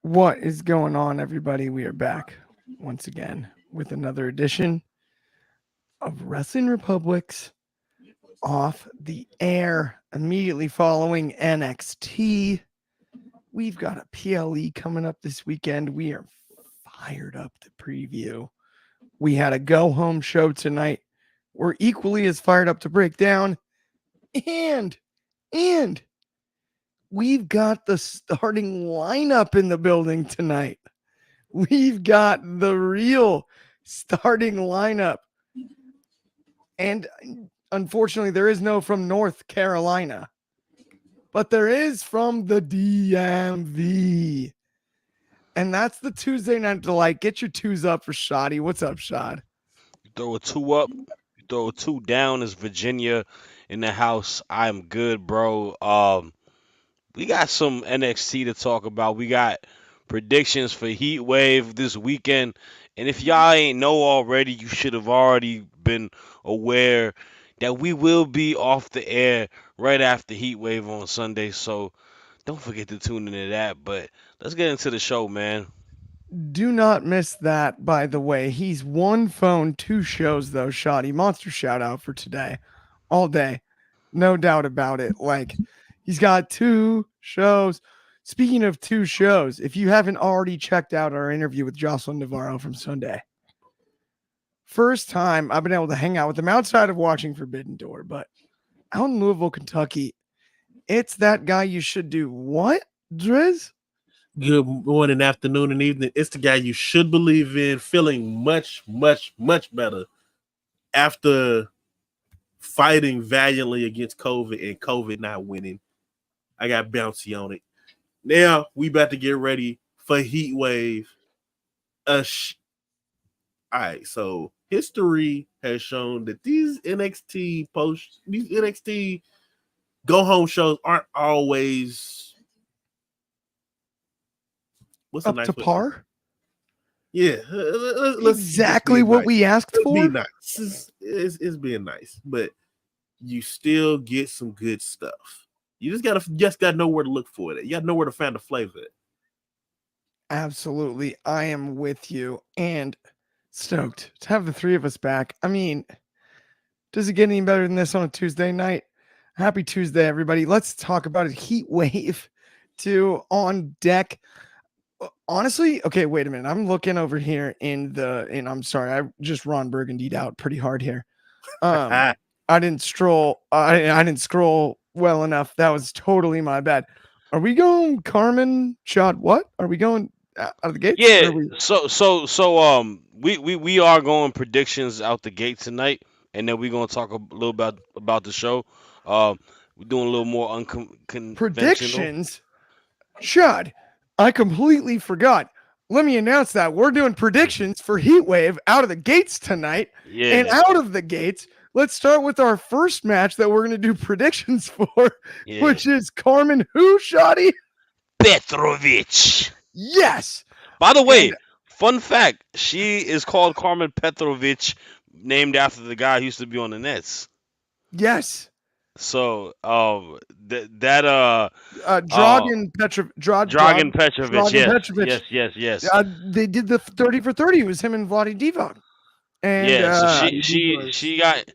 What is going on, everybody? We are back once again with another edition of Wrestling Republics off the air. Immediately following NXT, we've got a PLE coming up this weekend. We are fired up to preview. We had a go home show tonight. We're equally as fired up to break down. And we've got the starting lineup in the building tonight. We've got the real starting lineup. And unfortunately, there is no from North Carolina, but there is from the DMV. And that's the Tuesday Night Delight. Get your twos up for Shoddy. What's up, Shad? Throw a two up, throw a two down. Is Virginia in the house? I'm good, bro. We got some NXT to talk about. We got predictions for Heat Wave this weekend. And if y'all ain't know already, you should have already been aware that we will be off the air right after Heat Wave on Sunday. So don't forget to tune into that. But let's get into the show, man. Do not miss that, by the way. He's one phone, two shows, though, Shoddy. Monster shout out for today. All day. No doubt about it. Like, he's got two shows. Speaking of two shows, if you haven't already checked out our interview with Jocelyn Navarro from Sunday, first time I've been able to hang out with him outside of watching Forbidden Door, but out in Louisville, Kentucky, it's that guy you should do. What, Driz? Good morning, afternoon, and evening. It's the guy you should believe in, feeling much, much, much better after fighting valiantly against COVID and COVID not winning. I got bouncy on it. Now we about to get ready for Heat Wave. All right, so history has shown that these NXT go home shows aren't always up to par. Yeah, let's exactly what we asked for. Be nice. It's being nice, but you still get some good stuff. You just gotta know where to look for it. You gotta know where to find the flavor. Absolutely, I am with you, and stoked to have the three of us back. I mean, does it get any better than this on a Tuesday night? Happy Tuesday, everybody. Let's talk about it. Heat Wave 2 on deck. Honestly, okay, wait a minute. I'm looking over here and I'm sorry, I just Ron Burgundied out pretty hard here. I didn't scroll. I didn't scroll well enough. That was totally my bad. Are we going Carmen shot? What are we going out of the gate? Yeah. We are going predictions out the gate tonight, and then we're gonna talk a little about the show. We're doing a little more unconventional predictions. Shad, I completely forgot. Let me announce that we're doing predictions for Heat Wave out of the gates tonight. Yeah. And out of the gates, let's start with our first match that we're going to do predictions for, which is Carmen who, Shoddy? Petrovic. Yes. By the way, fun fact, she is called Carmen Petrovic, named after the guy who used to be on the Nets. Yes. So, Dragan Petrovic. Yes. They did the 30 for 30. It was him and Vlade Divac. And so she got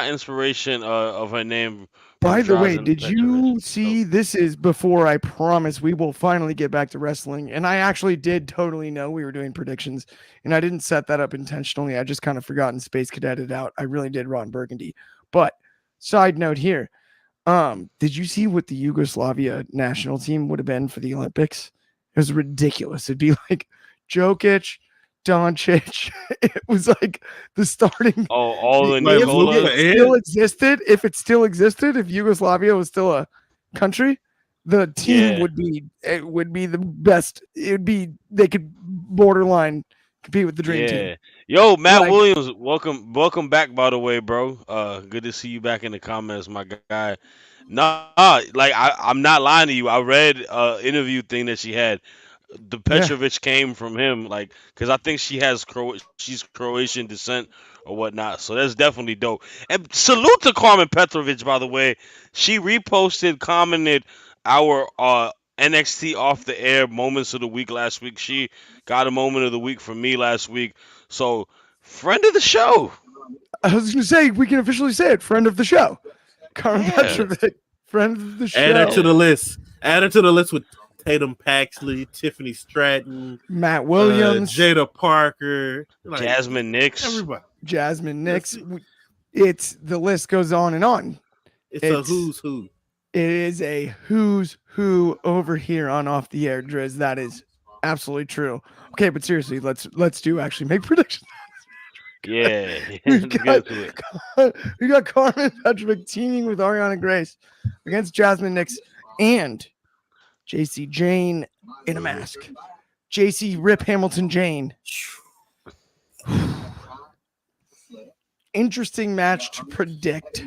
inspiration of her name. By the way, did you see? This is before I promise we will finally get back to wrestling. And I actually did totally know we were doing predictions, and I didn't set that up intentionally. I just kind of forgot and Space Cadeted out. I really did Ron Burgundy. But side note here, did you see what the Yugoslavia national team would have been for the Olympics? It was ridiculous. It'd be like Jokic, Doncic. It was like the starting. All the if it still existed, if Yugoslavia was still a country, the team would be the best. They could borderline compete with the dream team. Yo, Matt Williams, welcome back. By the way, bro, good to see you back in the comments, my guy. I'm not lying to you. I read interview thing that she had. The Petrovic came from him, like, because I think she's Croatian descent or whatnot. So that's definitely dope. And salute to Carmen Petrovic, by the way. She reposted, commented our NXT off the air moments of the week last week. She got a moment of the week from me last week. So, friend of the show. I was going to say, we can officially say it. Friend of the show. Carmen Yeah. Petrovic. Friend of the Add her show. to the list. Add her to the list with Tatum Paxley, Tiffany Stratton, Matt Williams. Jada Parker, like, Jasmine Nix. everybody. Jasmine Nix. It's the list goes on and on. It's a who's who. It is a who's who over here on Off the Air, Driz. That is absolutely true. Okay, but seriously, let's do actually make predictions. Yeah. We've Let's got, get to it. we got Carmen Petrovic teaming with Ariana Grace against Jasmine Nix and JC Jane in a mask. JC Rip Hamilton Jane. Interesting match to predict.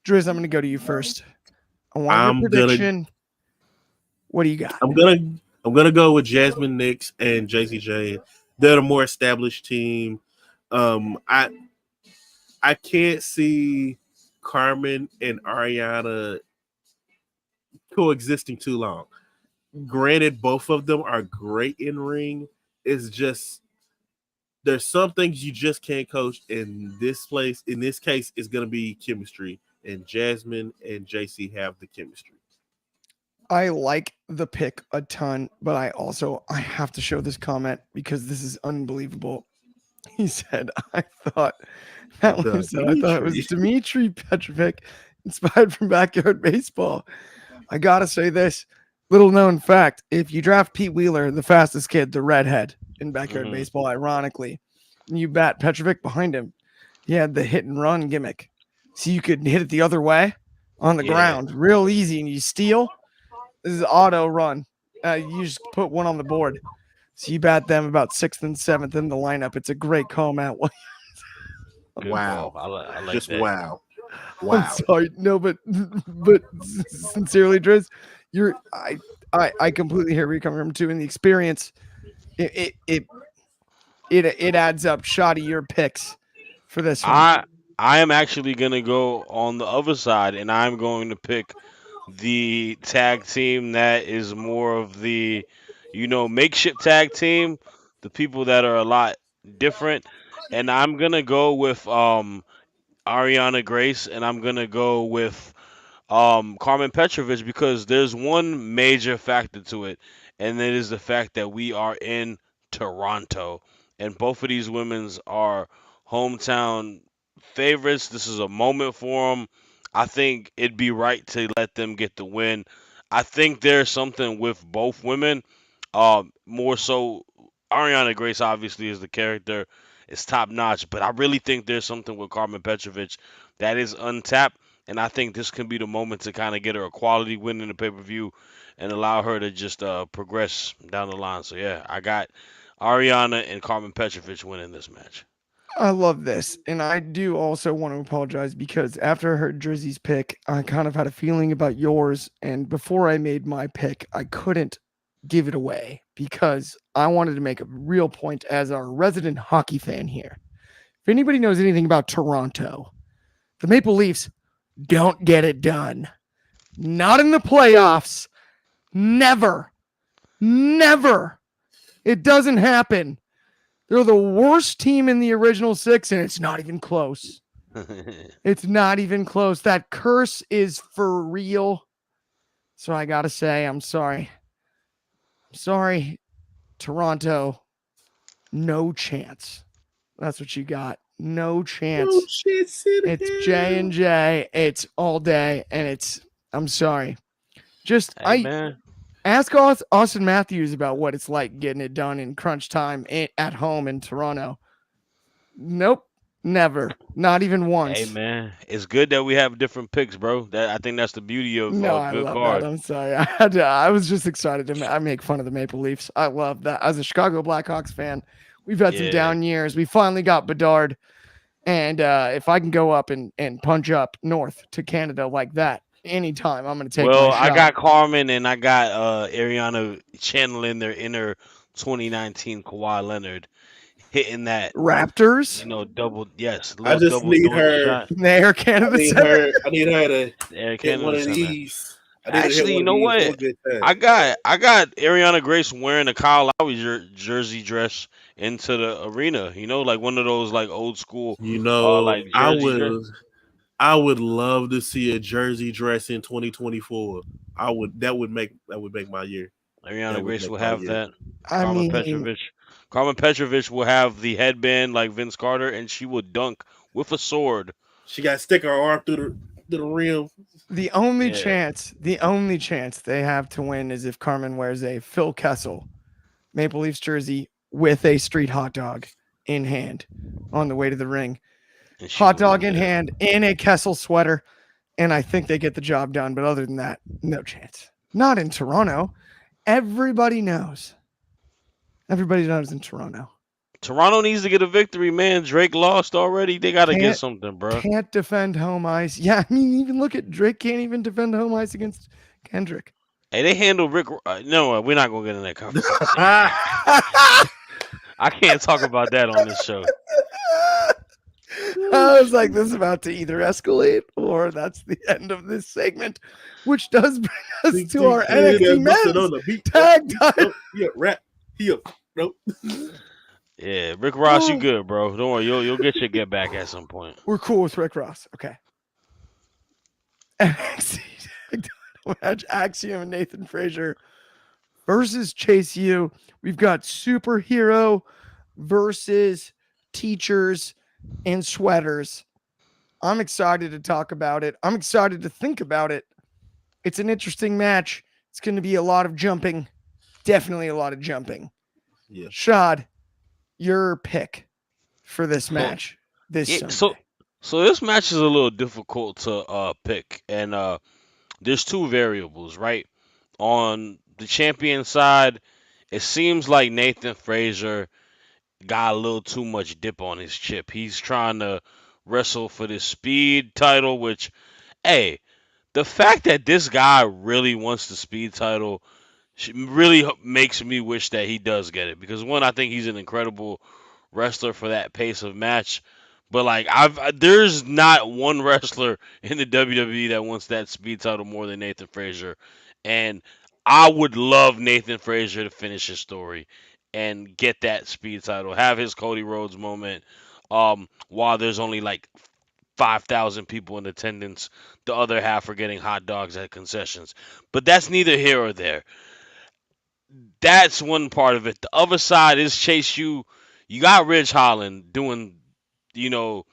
Driz, I'm going to go to you first. I want your prediction. What do you got? I'm gonna go with Jasmine Nix and JC Jane. They're the more established team. I can't see Carmen and Ariana coexisting too long. Granted, both of them are great in ring. It's just there's some things you just can't coach. In this case, it's gonna be chemistry, and Jasmine and JC have the chemistry. I like the pick a ton, but I have to show this comment because this is unbelievable. He said, I thought it was Dmitry Petrovic, inspired from Backyard Baseball. I gotta say this little known fact: if you draft Pete Wheeler, the fastest kid, the redhead in Backyard Baseball, ironically, and you bat Petrovic behind him, he had the hit and run gimmick, so you could hit it the other way on the ground, real easy, and you steal. This is auto run. You just put one on the board. So you bat them about 6th and 7th in the lineup. It's a great call, Matt. Wow. I like Just that. wow. I'm sorry. No, but sincerely, Driz, I completely hear where you're coming from too. In the experience, it adds up. Shoddy, your picks for this one. I am actually gonna go on the other side, and I'm going to pick the tag team that is more of the, makeshift tag team, the people that are a lot different, and I'm gonna go with Ariana Grace, and I'm gonna go with Carmen Petrovic because there's one major factor to it, and it is the fact that we are in Toronto, and both of these women's are hometown favorites. This is a moment for them. I think it'd be right to let them get the win. I think there's something with both women. More so, Ariana Grace obviously is the character, is top notch, but I really think there's something with Carmen Petrovic that is untapped, and I think this can be the moment to kind of get her a quality win in the pay per view and allow her to just progress down the line. So yeah, I got Ariana and Carmen Petrovic winning this match. I love this. And I do also want to apologize because after I heard Drizzy's pick, I kind of had a feeling about yours. And before I made my pick, I couldn't give it away because I wanted to make a real point as our resident hockey fan here. If anybody knows anything about Toronto, the Maple Leafs don't get it done. Not in the playoffs. Never. Never. It doesn't happen. They're the worst team in the original 6, and it's not even close. It's not even close. That curse is for real. So I got to say, I'm sorry. I'm sorry, Toronto. No chance. That's what you got. No chance. No chance in It's hell. J&J. It's all day, and I'm sorry. Just, Hey, man. Ask Austin Matthews about what it's like getting it done in crunch time at home in Toronto. Nope, never, not even once. Hey man, it's good that we have different picks, bro. I think that's the beauty of I good love card. that. I'm sorry. I was just excited I make fun of the Maple Leafs. I love that. As a Chicago Blackhawks fan, we've had some down years. We finally got Bedard, and if I can go up and punch up north to Canada like that anytime, I'm going to take my shot. I got Carmen and I got Ariana channeling their inner 2019 Kawhi Leonard, hitting that Raptors. Double I just need her. Air Canada. I need her to Air get one Canada of Center. these. I didn't Actually, you want to know be so what? good time. I got Ariana Grace wearing a Kyle Lowry jersey dress into the arena. You know, like one of those like old school, You know, like jersey dress. I would love to see a jersey dress in 2024. I would that would make my year. That Ariana would Grace make will my have year. that. I Carmen mean, Petrovich. Carmen Petrovich will have the headband like Vince Carter, and she will dunk with a sword. She got to stick her arm through the rim. Yeah, the only chance they have to win is if Carmen wears a Phil Kessel Maple Leafs jersey with a street hot dog in hand on the way to the ring. and she Hot will dog do in that. hand in a Kessel sweater. And I think they get the job done. But other than that, no chance. Not in Toronto. Everybody knows. Everybody knows in Toronto. Toronto needs to get a victory, man. Drake lost already. They got to get Can't something, bro. can't defend home ice. Yeah, I mean, even look at Drake can't even defend home ice against Kendrick. Hey, they handle Rick. No, we're not gonna get in that conversation. I can't talk about that on this show. I was like, this is about to either escalate or that's the end of this segment, which does bring us to our NXT men's tag title. Yeah, rap. Here. Nope. Yeah, Rick Ross, you good, bro? Don't worry, you'll get your get back at some point. We're cool with Rick Ross. Okay. NXT tag title match: Axiom and Nathan Frazier versus Chase U. We've got superhero versus teachers and sweaters. I'm excited to talk about it. I'm excited to think about it. It's an interesting match. It's going to be a lot of jumping. Definitely a lot of jumping. Yeah. Shad, your pick for this match this Yeah, Sunday. so this match is a little difficult to pick, and there's two variables, right? On the champion side, it seems like Nathan Frazier got a little too much dip on his chip. He's trying to wrestle for this speed title, which, hey, the fact that this guy really wants the speed title really makes me wish that he does get it. Because one, I think he's an incredible wrestler for that pace of match. But like there's not one wrestler in the WWE that wants that speed title more than Nathan Frazier. And I would love Nathan Frazier to finish his story and get that speed title, have his Cody Rhodes moment. While there's only like 5,000 people in attendance, the other half are getting hot dogs at concessions. But that's neither here or there. That's one part of it. The other side is Chase U. You got Ridge Holland doing, you know,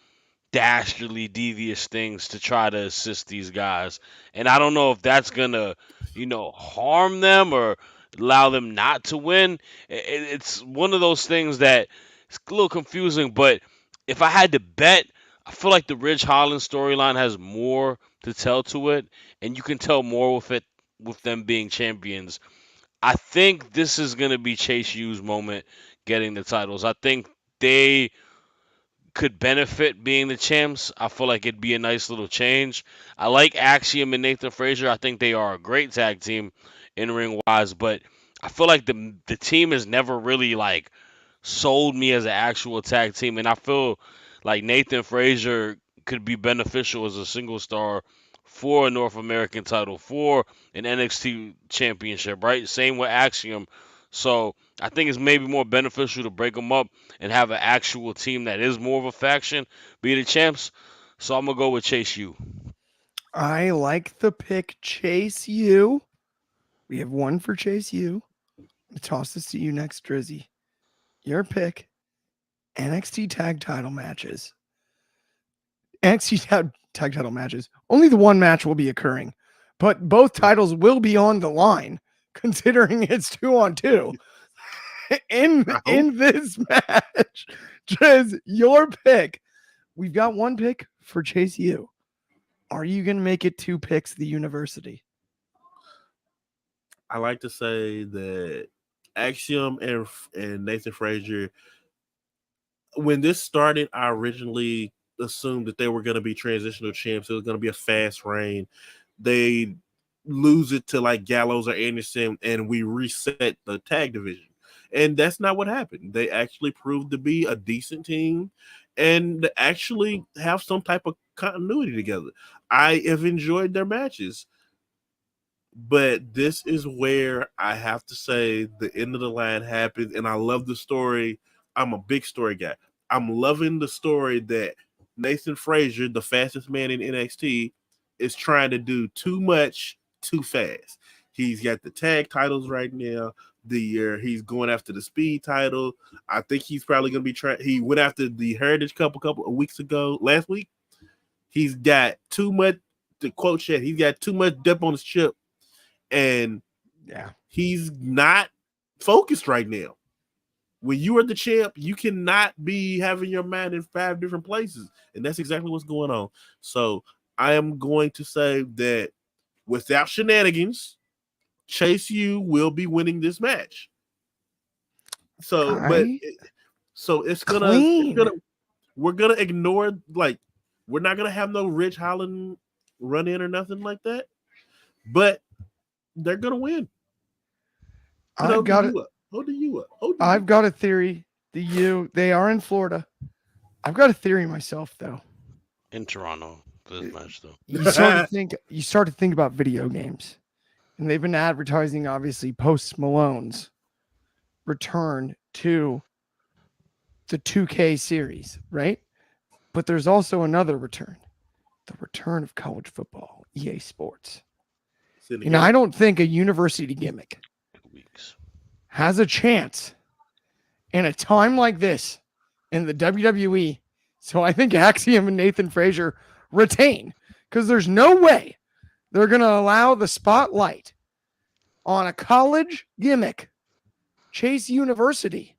dastardly devious things to try to assist these guys. And I don't know if that's gonna, harm them or allow them not to win. It's one of those things that it's a little confusing, but if I had to bet, I feel like the Ridge Holland storyline has more to tell to it, and you can tell more with it with them being champions. I think this is gonna be Chase U's moment getting the titles. I think they could benefit being the champs. I feel like it'd be a nice little change. I like Axiom and Nathan Frazier. I think they are a great tag team in ring wise, but I feel like the team has never really like sold me as an actual tag team, and I feel like Nathan Frazier could be beneficial as a single star for a North American title, for an NXT championship, right? Same with Axiom. So I think it's maybe more beneficial to break them up and have an actual team that is more of a faction be the champs. So I'm gonna go with Chase U. I like the pick Chase U. We have one for Chase U. I toss this to you next, Drizzy. Your pick: NXT tag title matches. NXT tag title matches. Only the one match will be occurring, but both titles will be on the line, considering it's 2-on-2 in this match. Driz, your pick. We've got one pick for Chase U. Are you going to make it two picks the university? I like to say that Axiom and Nathan Frazier, when this started, I originally assumed that they were going to be transitional champs. It was going to be a fast reign. They lose it to like Gallows or Anderson, and we reset the tag division. And that's not what happened. They actually proved to be a decent team and actually have some type of continuity together. I have enjoyed their matches. But this is where I have to say the end of the line happens, and I love the story. I'm a big story guy. I'm loving the story that Nathan Frazier, the fastest man in NXT, is trying to do too much too fast. He's got the tag titles right now. He's going after the speed title. I think he's probably going to be trying. He went after the Heritage Cup a couple of weeks ago, last week. He's got too much. To quote Shad, he's got too much dip on his chip. And he's not focused right now. When you are the champ, you cannot be having your mind in 5 different places. And that's exactly what's going on. So I am going to say that without shenanigans, Chase U will be winning this match. So, we're gonna ignore, like, we're not gonna have no Rich Holland run in or nothing like that. But they're gonna win. I've got a theory. They are in Florida. I've got a theory myself, though. In Toronto for this match, though. You start to think about video games, and they've been advertising, obviously, Post Malone's return to the 2K series, right? But there's also another return, the return of college football, EA Sports. And I don't think a university gimmick has a chance in a time like this in the WWE. So I think Axiom and Nathan Frazier retain, because there's no way they're going to allow the spotlight on a college gimmick, Chase University,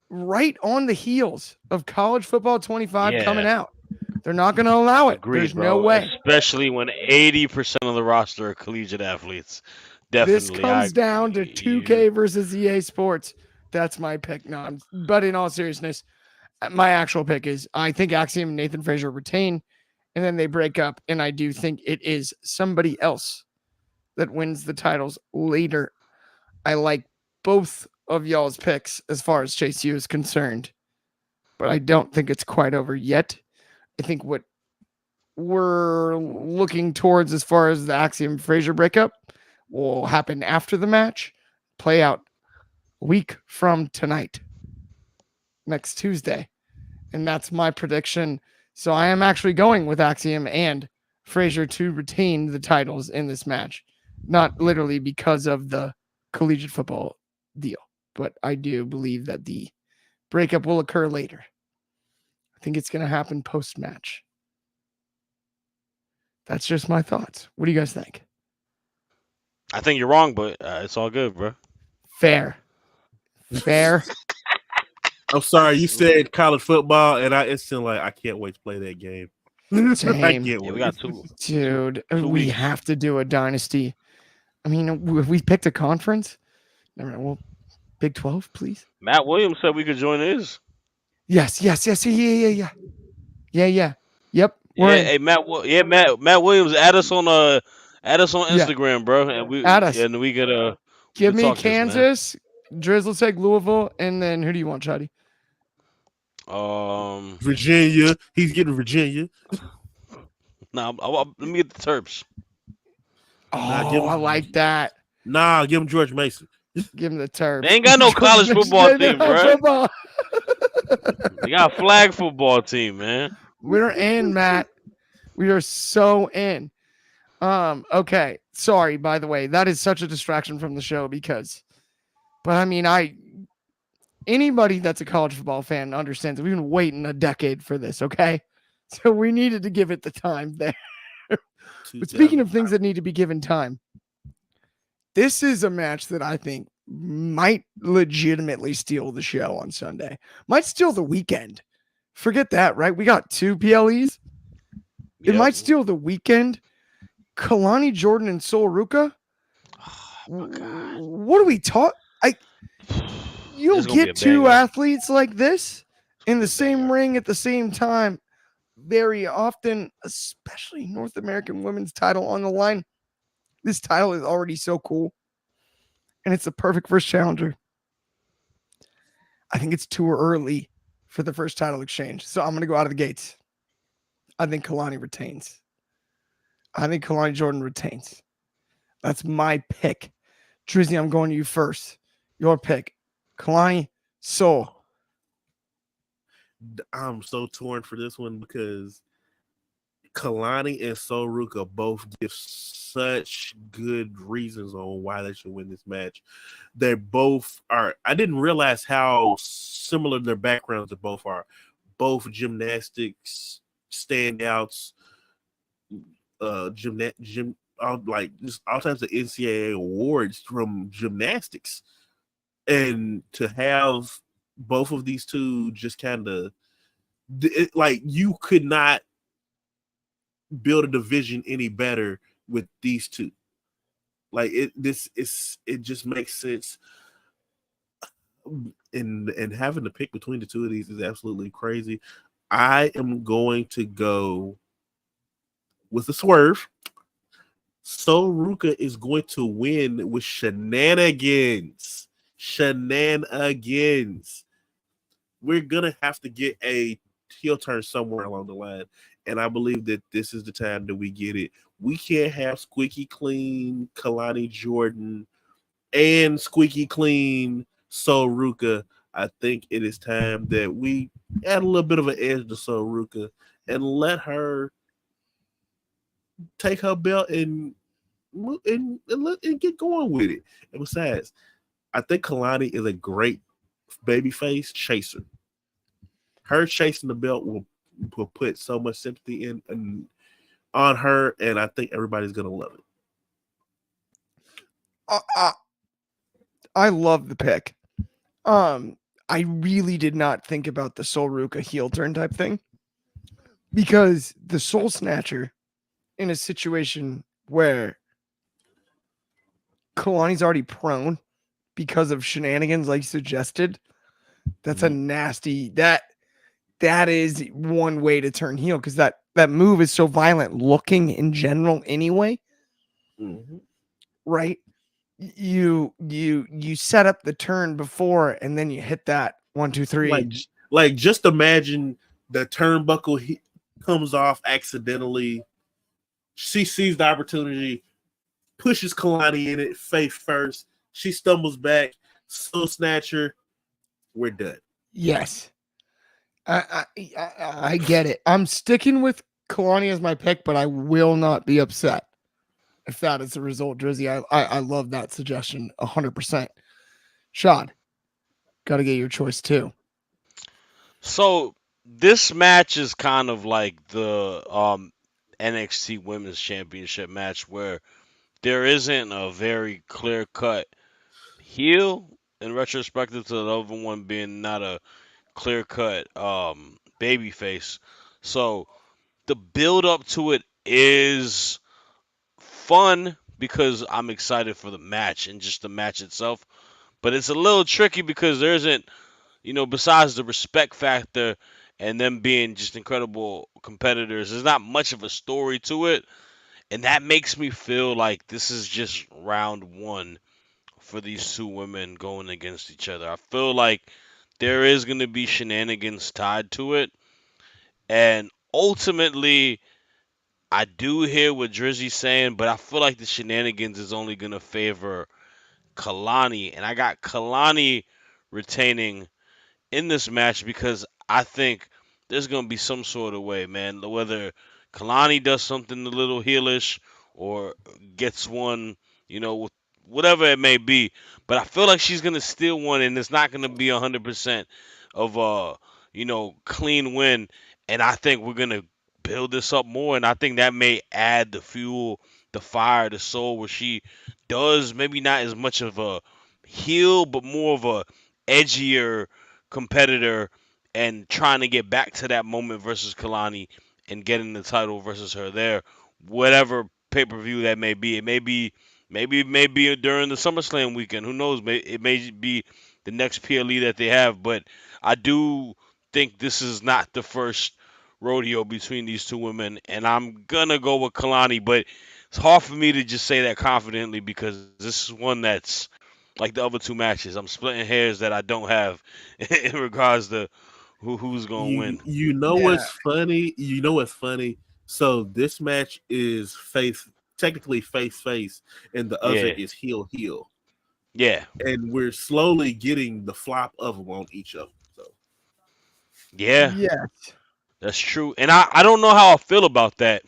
right on the heels of College Football 25 coming out. They're not going to allow it. Agreed, There's bro. no way. Especially when 80% of the roster are collegiate athletes. Definitely. This comes down to 2K versus EA Sports. That's my pick. No, but in all seriousness, my actual pick is I think Axiom and Nathan Frazier retain, and then they break up, and I do think it is somebody else that wins the titles later. I like both of y'all's picks as far as Chase U is concerned, but I don't think it's quite over yet. I think what we're looking towards as far as the Axiom Frazier breakup will happen after the match, play out a week from tonight, next Tuesday. And that's my prediction. So I am actually going with Axiom and Frazier to retain the titles in this match. Not literally because of the collegiate football deal, but I do believe that the breakup will occur later. I think it's going to happen post-match. That's just my thoughts. What do you guys think? I think you're wrong, but it's all good, bro. Fair. I'm sorry, you said college football, and I instantly I can't wait to play that game. Same. I can't wait. We got two. Dude, 2 we weeks. have to do a dynasty. I mean, if we picked a conference, never know. Well, Big 12, please. Matt Williams said we could join his. Yes. Yeah. Yep. Matt Williams, add us on Instagram, bro, and add us. And we could give me talk Kansas, Drizzle Tech, Louisville, and then who do you want, Shadi? Virginia. He's getting Virginia. Nah, let me get the Terps. I like that. Nah, give him George Mason. Give him the Terps. They ain't got no college football team, bro. They got a flag football team, man. We're in, Matt. We are so in. Okay. Sorry, by the way. That is such a distraction from the show but I mean, anybody that's a college football fan understands that we've been waiting a decade for this, okay? So we needed to give it the time there. But speaking of things that need to be given time, this is a match that I think might legitimately steal the show on Sunday. Might steal the weekend. Forget that, right? We got 2 PLEs. It might steal the weekend. Kalani Jordan and Sol Ruka. Oh, God. What are we talking? You don't get 2 athletes like this in the same ring at the same time very often, especially North American women's title on the line. This title is already so cool, and it's the perfect first challenger. I think it's too early for the first title exchange, so I'm going to go out of the gates. I think Kalani retains. I think Kalani Jordan retains. That's my pick. Drizzy, I'm going to you first. Your pick. Kalani, Soul. I'm so torn for this one because Kalani and Soruka both give such good reasons on why they should win this match. They both are. I didn't realize how similar their backgrounds both are. Both gymnastics standouts, like just all types of NCAA awards from gymnastics, and to have both of these two just kind of like you could not build a division any better with these two. Like it just makes sense. And having to pick between the two of these is absolutely crazy. I am going to go with the swerve. So Ruka is going to win with shenanigans. Shenanigans. We're gonna have to get a heel turn somewhere along the line. And I believe that this is the time that we get it. We can't have squeaky clean Kalani Jordan and squeaky clean Sol Ruka. I think it is time that we add a little bit of an edge to Sol Ruka and let her take her belt and get going with it. And besides, I think Kalani is a great babyface chaser. Her chasing the belt will put so much sympathy in on her, and I think everybody's gonna love it. I love the pick. I really did not think about the Soul Ruka heel turn type thing because the Soul Snatcher in a situation where Kalani's already prone because of shenanigans like you suggested, that's a nasty that is one way to turn heel because that move is so violent looking in general anyway. Mm-hmm. Right? You set up the turn before and then you hit that 1, 2, 3. Like just imagine the turnbuckle comes off accidentally. She sees the opportunity, pushes Kalani in it face first. She stumbles back, Soul Snatcher. We're done. Yes. I get it. I'm sticking with Kalani as my pick, but I will not be upset if that is the result, Drizzy. I love that suggestion 100%. Shad, got to get your choice too. So this match is kind of like the NXT Women's Championship match where there isn't a very clear cut heel in retrospective to the other one being not a clear cut baby face. So the build up to it is fun because I'm excited for the match and just the match itself. But it's a little tricky because there isn't, besides the respect factor and them being just incredible competitors, there's not much of a story to it. And that makes me feel like this is just round one for these two women going against each other. I feel like there is going to be shenanigans tied to it. And ultimately, I do hear what Drizzy's saying, but I feel like the shenanigans is only going to favor Kalani. And I got Kalani retaining in this match because I think there's gonna be some sort of way, man. Whether Kalani does something a little heelish or gets one, with whatever it may be. But I feel like she's gonna steal one, and it's not gonna be 100% of clean win. And I think we're gonna build this up more, and I think that may add the fuel, the fire, the soul, where she does maybe not as much of a heel, but more of a edgier competitor and trying to get back to that moment versus Kalani and getting the title versus her there, whatever pay per view that may be. Maybe it may be during the SummerSlam weekend. Who knows? It may be the next PLE that they have. But I do think this is not the first rodeo between these two women, and I'm gonna go with Kalani. But it's hard for me to just say that confidently because this is one that's like the other two matches. I'm splitting hairs that I don't have in regards to who's gonna win. You know Yeah. what's funny? You know what's funny? So this match is Faith technically face, and the other Yeah. is heel. Yeah. And we're slowly getting the flop of them on each of them. So Yeah. Yes. That's true. And I don't know how I feel about that.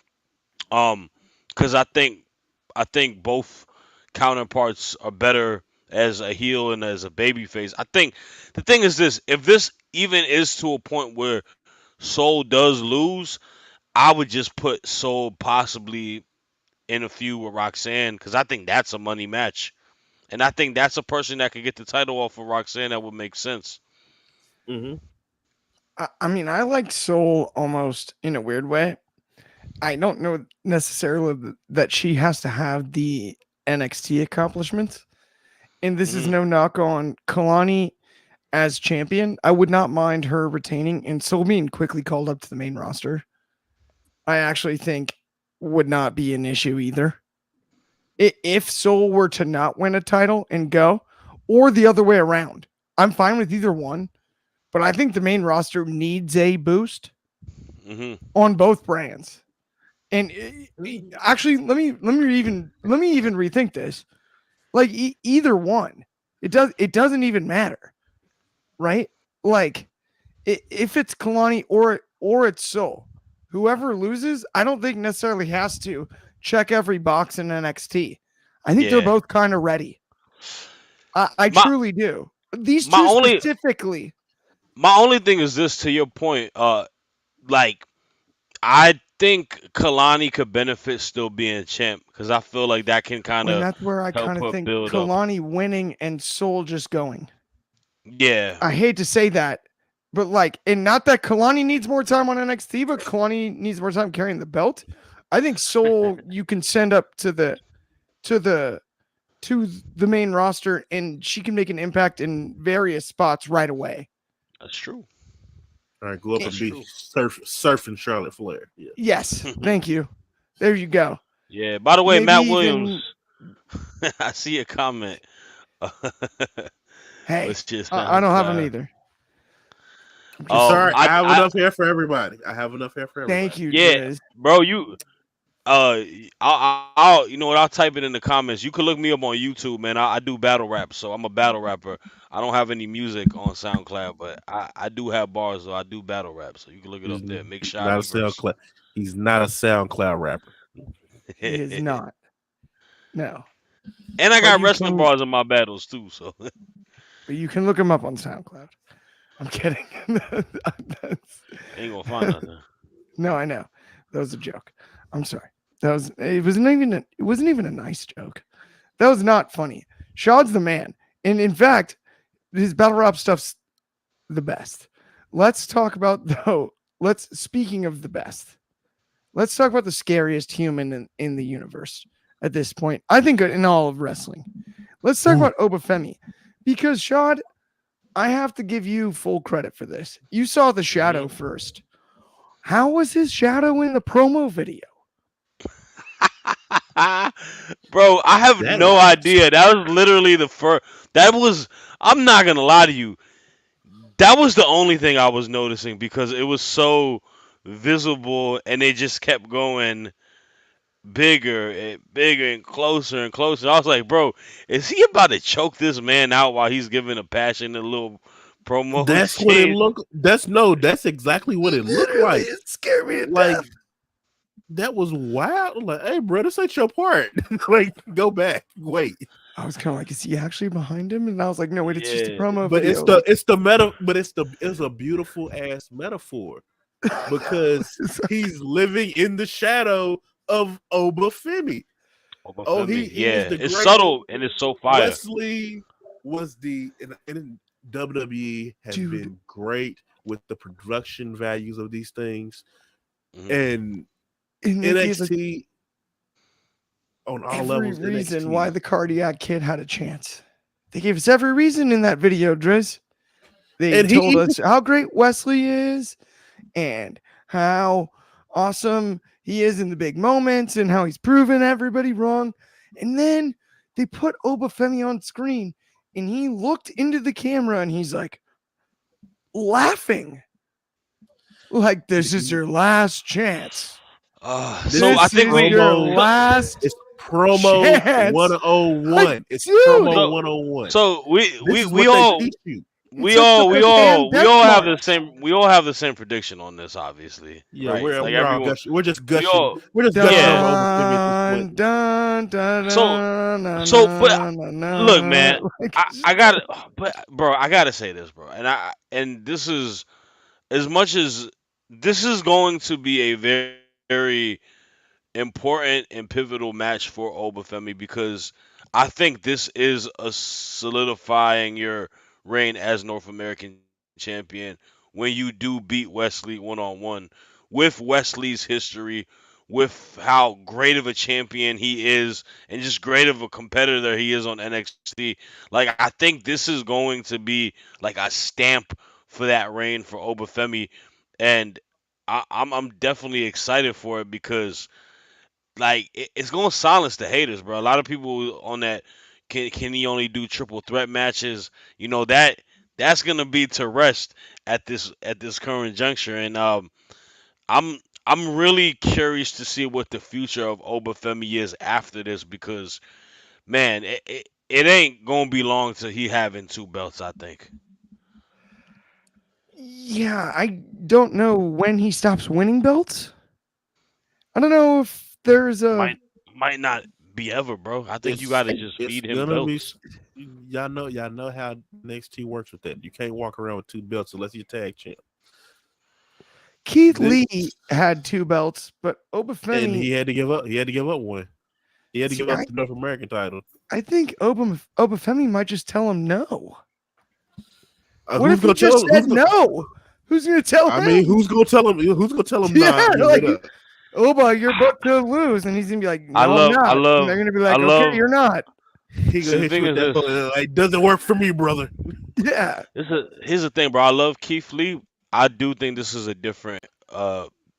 Because I think both counterparts are better as a heel and as a baby face. I think the thing is this: if this even is to a point where Soul does lose, I would just put Soul possibly in a feud with Roxanne because I think that's a money match, and I think that's a person that could get the title off of Roxanne that would make sense. mm-hmm. I mean, I like Soul almost in a weird way. I don't know necessarily that she has to have the NXT accomplishments. And this is Hmm. no knock on Kalani as champion. I would not mind her retaining and Soul being quickly called up to the main roster. I actually think would not be an issue either. If Soul were to not win a title and go, or the other way around, I'm fine with either one. But I think the main roster needs a boost Hmm. on both brands. And actually, let me even rethink this. Like either one, it doesn't even matter, right? Like if it's Kalani or it's Soul, whoever loses, I don't think necessarily has to check every box in NXT. I think they're Yeah. both kind of ready. I My truly do. These my two only specifically. my only thing is this to your point. Like I think Kalani could benefit still being champ because I feel like that can kind And of that's where I help kind of her think build up. Kalani winning and Soul just going. Yeah. I hate to say that, but like, and not that Kalani needs more time on NXT, but Kalani needs more time carrying the belt. I think Soul you can send up to the to the main roster and she can make an impact in various spots right away. That's true. All right, go up That's and be true. surfing Charlotte Flair. Yeah. Yes, thank you. There you go. Yeah. By the way, Maybe Matt Williams, even I see a comment. hey, What's your I don't have them SoundCloud? either. I'm just It's all saying. right. I have I enough hair for everybody. I have enough hair for Thank everybody. you, yeah, Driz. bro. I'll you know what? I'll type it in the comments. You can look me up on YouTube, man. I do battle rap, so I'm a battle rapper. I don't have any music on SoundCloud, but I do have bars, so I do battle rap. So you can look it He's, up there. Make he's Shad not a the verse. SoundCloud. He's not a SoundCloud rapper. He is not. No, And I but got wrestling bars in my battles too. So you can look him up on SoundCloud. I'm kidding. ain't gonna find nothing. No, I know. That was a joke. I'm sorry. It wasn't even a nice joke. That was not funny. Shad's the man. And in fact, his battle rap stuff's the best. Let's talk about though. Speaking of the best, let's talk about the scariest human in the universe at this point. I think in all of wrestling. Let's talk about Obafemi. Because Shad, I have to give you full credit for this. You saw the shadow Hmm. first. How was his shadow in the promo video? Bro, I have That no is idea. That was literally the first. That was. I'm not gonna lie to you. That was the only thing I was noticing because it was so visible and they just kept going bigger and bigger and closer and closer. I was like, bro, is he about to choke this man out while he's giving a passionate little promo? That's what it Jeez. looked. That's exactly what it looked Literally, like. it scared me to Like death. that was wild. Like, hey, bro, this ain't your part. Like, go back. Wait. I was kind of like, is he actually behind him? And I was like, no, wait, it's just a Yeah. promo But video. Like, it's the meta. But it's a beautiful ass metaphor because he's living in the shadow of Obafemi. Oh, he was Yeah. the It's great. subtle and it's so fire. Wesley was the and WWE has dude, been great with the production values of these things, Mhm. and and they gave like NXT on all every levels. reason NXT, why the cardiac kid had a chance. They gave us every reason in that video, Driz. They and told he us how great Wesley is and how awesome he is in the big moments and how he's proven everybody wrong. And then they put Obafemi on screen and he looked into the camera and he's like laughing like this is your last chance. This So is I This think is we. your promo. So last It's promo chance. 101. It's Dude, promo so 101. so we This we is we what they all teach you. it's like the we death all have the march. same we all have the same prediction on this, obviously, Yeah, right? Like we're all everyone, gushing. We're just we gushing. all We're just gushing yeah. over Femi at this point. Dun dun dun So dun na but na na look, na. man, Like, I gotta, but bro, I gotta say this, bro, and this is as much as this is going to be a very important and pivotal match for Obafemi because I think this is a solidifying your reign as North American champion when you do beat Wesley one on one with Wesley's history, with how great of a champion he is, and just great of a competitor he is on NXT. Like I think this is going to be like a stamp for that reign for Obafemi, and I'm definitely excited for it because like it's gonna silence the haters, bro. A lot of people on that can he only do triple threat matches? You know that's gonna be to rest at this current juncture, and I'm I'm really curious to see what the future of Obafemi is after this because man, it ain't gonna be long till he having two belts. I think yeah, I don't know when he stops winning belts. I don't know if there's a might not be ever, bro. I think you got It's to just it's feed him gonna be. belts. Y'all know how NXT works with that. You can't walk around with two belts unless you're tag champ. Keith This Lee had two belts, but and Obafemi. he had to give up. He had to give up one. He had to See, give up the North American title. I think Obafemi might just tell him no. What Who's if he gonna tell just him? said no? Who's gonna tell I mean, him? who's gonna tell him? Who's gonna tell him? Yeah, Nah, give it like up. Oba, you're booked to lose, and he's gonna be like, I no, I'm love I not, and they're love gonna be I like, okay, love. you're not. He See gonna the hit you thing with is that. this. Like, doesn't work for me, brother. Yeah, Here's the thing, bro. I love Keith Lee. I do think this is a different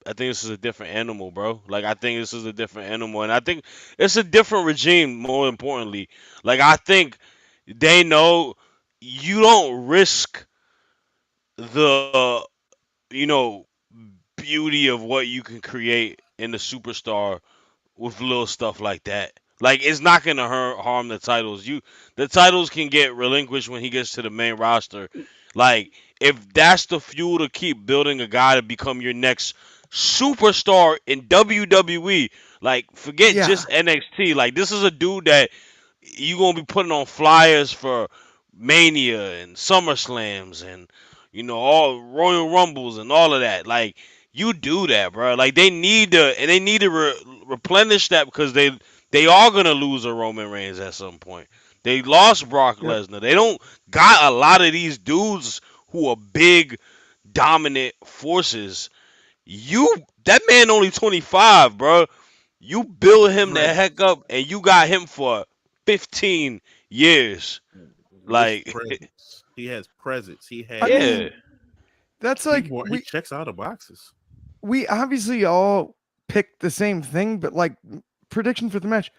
I think this is a different animal, bro. Like I think this is a different animal and I think it's a different regime more importantly. Like I think they know you don't risk the you know beauty of what you can create in the superstar with little stuff like that. Like it's not gonna harm the titles. The titles can get relinquished when he gets to the main roster. Like if that's the fuel to keep building a guy to become your next superstar in WWE, like forget yeah, just NXT. Like this is a dude that you gonna be putting on flyers for Mania and SummerSlams and all Royal Rumbles and all of that. Like you do that, bro. Like they need to replenish that because they are gonna lose a Roman Reigns at some point. They lost Brock yep, Lesnar. They don't got a lot of these dudes who are big, dominant forces. You that man only 25, bro. You build him the Right. heck up, and you got him for 15 years. With Like, presence, he has presence. He I has. yeah, mean, that's He like more. He checks all the boxes. we obviously all picked the same thing, but like prediction for the match,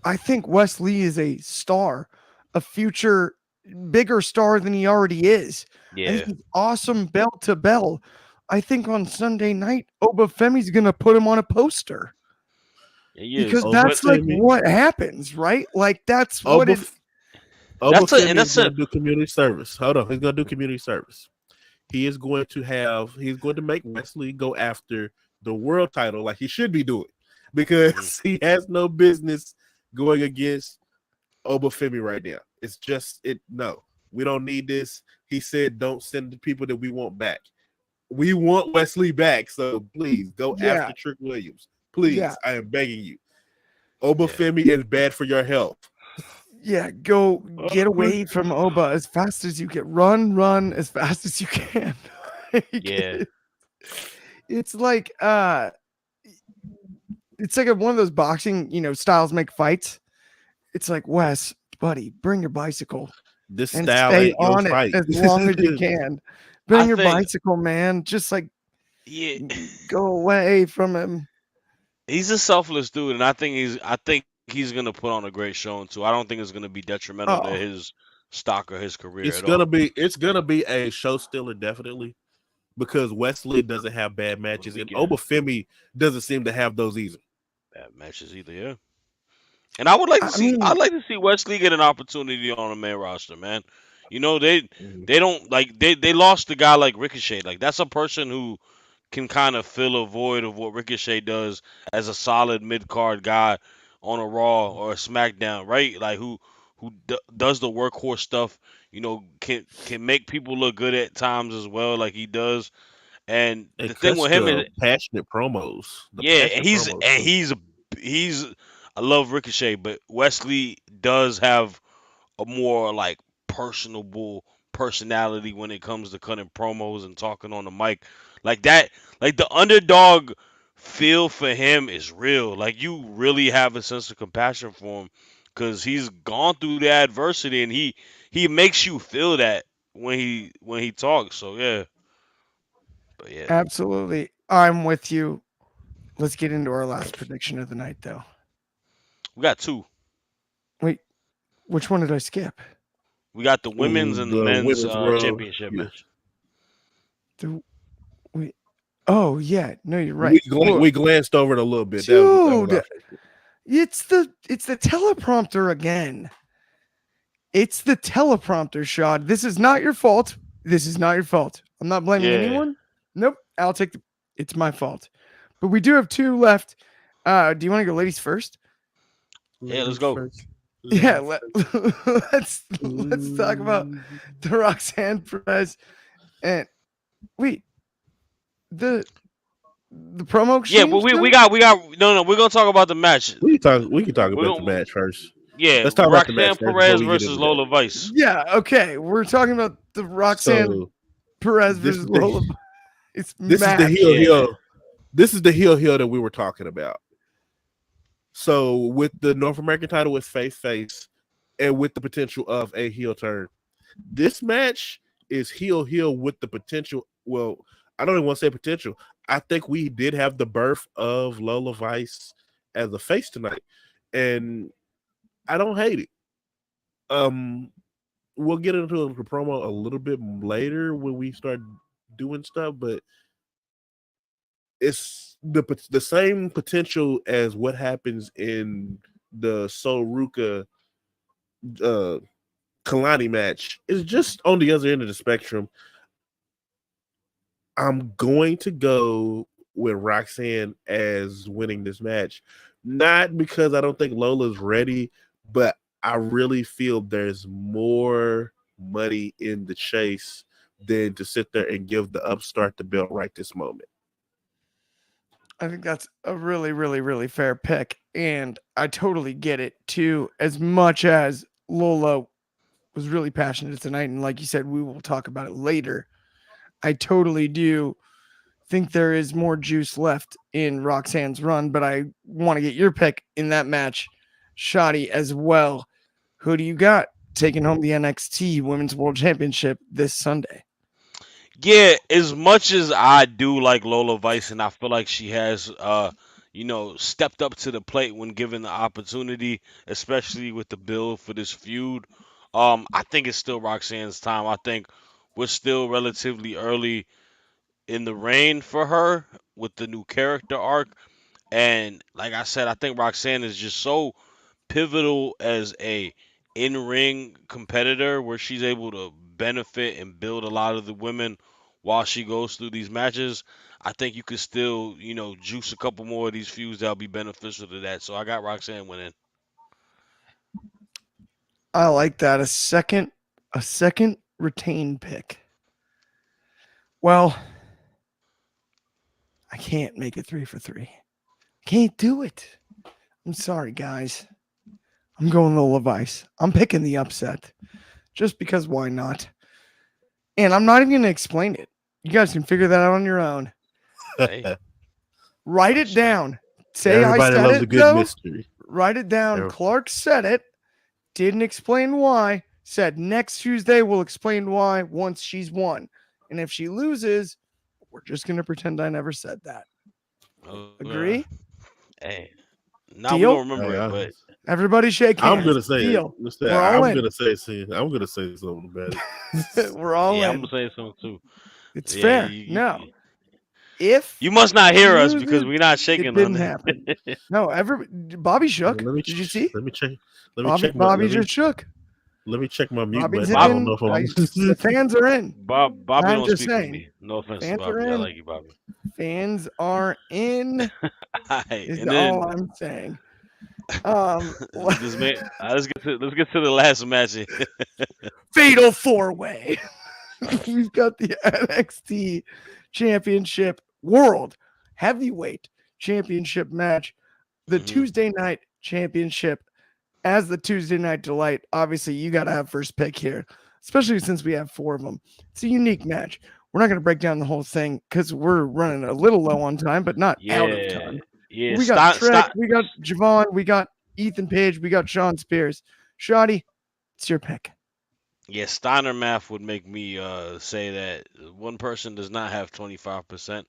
I think Wes Lee is a star, a future bigger star than he already is. I think yeah, he's awesome bell to bell. I think on Sunday night, Obafemi's gonna put him on a poster he because is. Over But that's like Femi. what happens, right? Like that's what Over it. Over and Femi is that's going a to do community service. Hold on, he's going to do community service. He is going to have. He's going to make Wesley go after the world title like he should be doing mhm, because he has no business going against Obafemi right now. It's just it. No, we don't need this. He said, "Don't send the people that we want back. We want Wesley back. So please go Yeah, after Trick Williams. yeah, Please, I am begging you. yeah. Obafemi is bad for your health. yeah. Go get away from Oba as fast as you can. Run as fast as you can. Yeah, Like, it's like it's like one of those boxing, styles make fights. It's like, Wes, buddy, bring your bicycle This and style stay ain't your on it fight. as long as you can. I Bring your think bicycle, man. Just like yeah, go away from him. he's a selfless dude, and I think he's gonna put on a great showing too. I don't think it's gonna be detrimental to Oh, his stock or his career it's at gonna all. be it's gonna be a show stealer, definitely. because Wesley doesn't have bad matches, and weekend. Obafemi doesn't seem to have those either. Bad matches either, yeah. And I would like to I see mean, I'd like to see Wesley get an opportunity on the main roster, man. You know, they don't like they lost a guy like Ricochet. Like that's a person who can kind of fill a void of what Ricochet does as a solid mid card guy on a Raw or a SmackDown, right? Like who does the workhorse stuff. You know, can make people look good at times as well, like he does. And And the thing cuts with him the is, passionate promos. The yeah, passionate promos too. he's I love Ricochet, but Wesley does have a more like personable personality when it comes to cutting promos and talking on the mic. Like that, like the underdog feel for him is real. Like you really have a sense of compassion for him because he's gone through the adversity and he makes you feel that when he talks. So yeah, but yeah, absolutely. I'm with you. Let's get into our last prediction of the night, though. we got two. Wait, which one did I skip? We got the women's Ooh, and the the men's women's world. championship Yeah. match. The wait. Oh yeah, no, you're right. Well, We glanced over it a little bit. That was dude, our it's the teleprompter again. It's the teleprompter, Shad. This is not your fault. This is not your fault. I'm not blaming Yeah, anyone. Nope. I'll take the. It's my fault. But we do have two left. Do you want to go ladies first? yeah. Let's ladies go. first. Yeah. Ladies Let's talk about the Roxanne Perez and wait the promo Yeah, but exchange. we got no. We're gonna talk about the match. We can talk We're about the gonna match first. yeah, Let's talk about the Roxanne match first before Perez we get versus into that. Lola Vice. Yeah. Okay. We're talking about the Roxanne So Perez this versus is the Lola. It's this is the match. Yeah, heel. This is the heel that we were talking about. So with the North American title with face, and with the potential of a heel turn, this match is heel with the potential. Well, I don't even want to say potential. I think we did have the birth of Lola Vice as a face tonight, and I don't hate it. We'll get into the promo a little bit later when we start doing stuff, but it's the same potential as what happens in the Soruka uh Kalani match. It's just on the other end of the spectrum. I'm going to go with Roxanne as winning this match. Not because I don't think Lola's ready, but I really feel there's more money in the chase than to sit there and give the upstart the belt right this moment. I think that's a really, really, really fair pick. And I totally get it too. As much as Lola was really passionate tonight, and like you said, we will talk about it later. I totally do think there is more juice left in Roxanne's run, but I want to get your pick in that match, Shoddy, as well. Who do you got taking home the NXT Women's World Championship this Sunday? yeah. As much as I do like Lola Vice, and I feel like she has stepped up to the plate when given the opportunity, especially with the build for this feud. I think it's still Roxanne's time. I think we're still relatively early in the reign for her with the new character arc. And like I said, I think Roxanne is just so pivotal as a in-ring competitor where she's able to benefit and build a lot of the women while she goes through these matches. I think you could still, juice a couple more of these feuds that'll be beneficial to that. So I got Roxanne winning. I like that. A second retained pick. Well, I can't make it 3 for 3. Can't do it. I'm sorry, guys. I'm going Lola Vice. I'm picking the upset just because why not? And I'm not even going to explain it. You guys can figure that out on your own. Hey, Write it down. Say Everybody I said loves it, a good though. mystery. Write it down. Every- Clark said it. Didn't explain why. Said next Tuesday we'll explain why once she's won. And if she loses, we're just going to pretend I never said that. Agree? Hey, now we Deal? gonna remember it, but Everybody shake hands. I'm gonna say Deal. it. We're all I'm in. gonna say something about it. We're all yeah, I'm in. gonna say something too. It's Yeah, fair. No, you, if you must not he hear us because loses, we're not it shaking on didn't it. happen. No, Bobby shook. Let me Did you see? let me check. Let me Bobby check my Bobby just shook. let me check my mute Bobby's button. I Bob, don't know in. if I'm. The fans are in. Bobby I'm don't just speak for saying. me. No offense to Fans are Bobby. I in. like you, Bobby. Fans are in. Alright, Is and all then I'm saying. Um, let's get to the last match. fatal four way. We've got the NXT Championship World Heavyweight Championship match, the Mhm. Tuesday Night Championship as the Tuesday Night Delight. Obviously, you got to have first pick here, especially since we have four of them. It's a unique match. We're not going to break down the whole thing because we're running a little low on time, but not out of Yeah, time. yeah. We got Trick, Stop. we got Javon, we got Ethan Page, we got Sean Spears. Shoddy, it's your pick. Yeah, Steiner math would make me say that one person does not have 25%.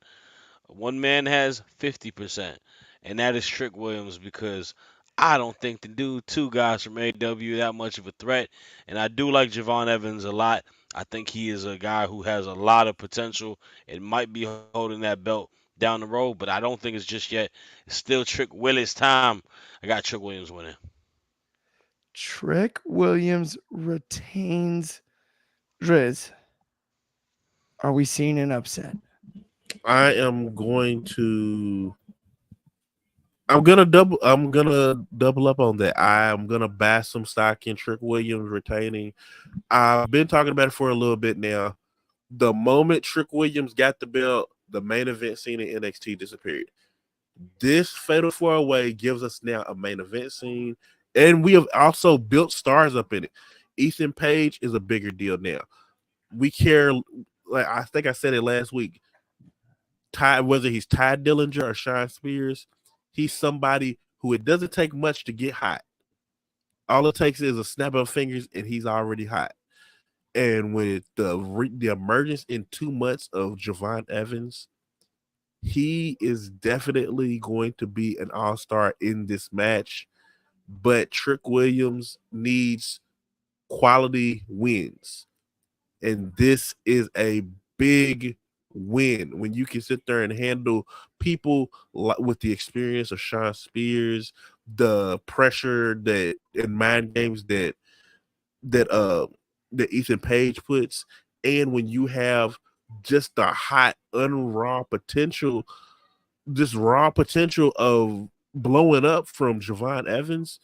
One man has 50%, and that is Trick Williams because I don't think the dude, two guys from AW, that much of a threat. And I do like Javon Evans a lot. I think he is a guy who has a lot of potential. It might be holding that belt down the road, but I don't think it's just yet. It's still Trick Willis time. I got Trick Williams winning. Trick Williams retains Driz. Are we seeing an upset? I am going to. I'm gonna double up on that. I'm gonna buy some stock in Trick Williams retaining. I've been talking about it for a little bit now. The moment Trick Williams got the belt, the main event scene in NXT disappeared. This Fatal 4-Way gives us now a main event scene, and we have also built stars up in it. Ethan Page is a bigger deal now. We care, like I think I said it last week. Whether he's Ty Dillinger or Sean Spears, he's somebody who it doesn't take much to get hot. All it takes is a snap of fingers, and he's already hot. And with the emergence in 2 months of Javon Evans, he is definitely going to be an all-star in this match. But Trick Williams needs quality wins. And this is a big win when you can sit there and handle people with the experience of Sean Spears, the pressure that and mind games that uh that Ethan Page puts, and when you have just the hot, unraw potential, this raw potential of blowing up from Javon Evans,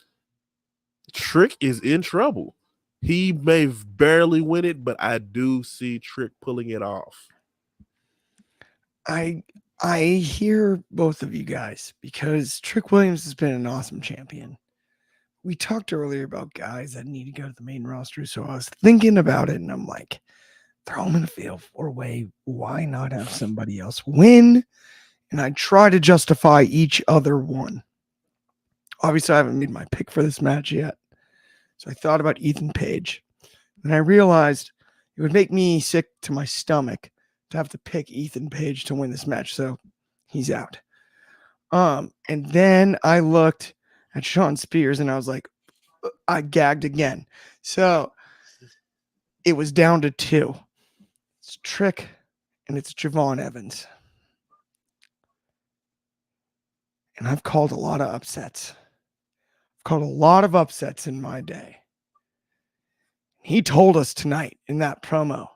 Trick is in trouble. He may barely win it, but I do see Trick pulling it off. I I hear both of you guys because Trick Williams has been an awesome champion. We talked earlier about guys that need to go to the main roster, so I was thinking about it, and I'm like, throw them in a fatal four way. Why not have somebody else win? And I try to justify each other one. Obviously, I haven't made my pick for this match yet, so I thought about Ethan Page, and I realized it would make me sick to my stomach to have to pick Ethan Page to win this match, so he's out. And then I looked at Sean Spears, and I was like, I gagged again. So it was down to two. It's Trick and it's Javon Evans. And I've called a lot of upsets. I've called a lot of upsets in my day. He told us tonight in that promo.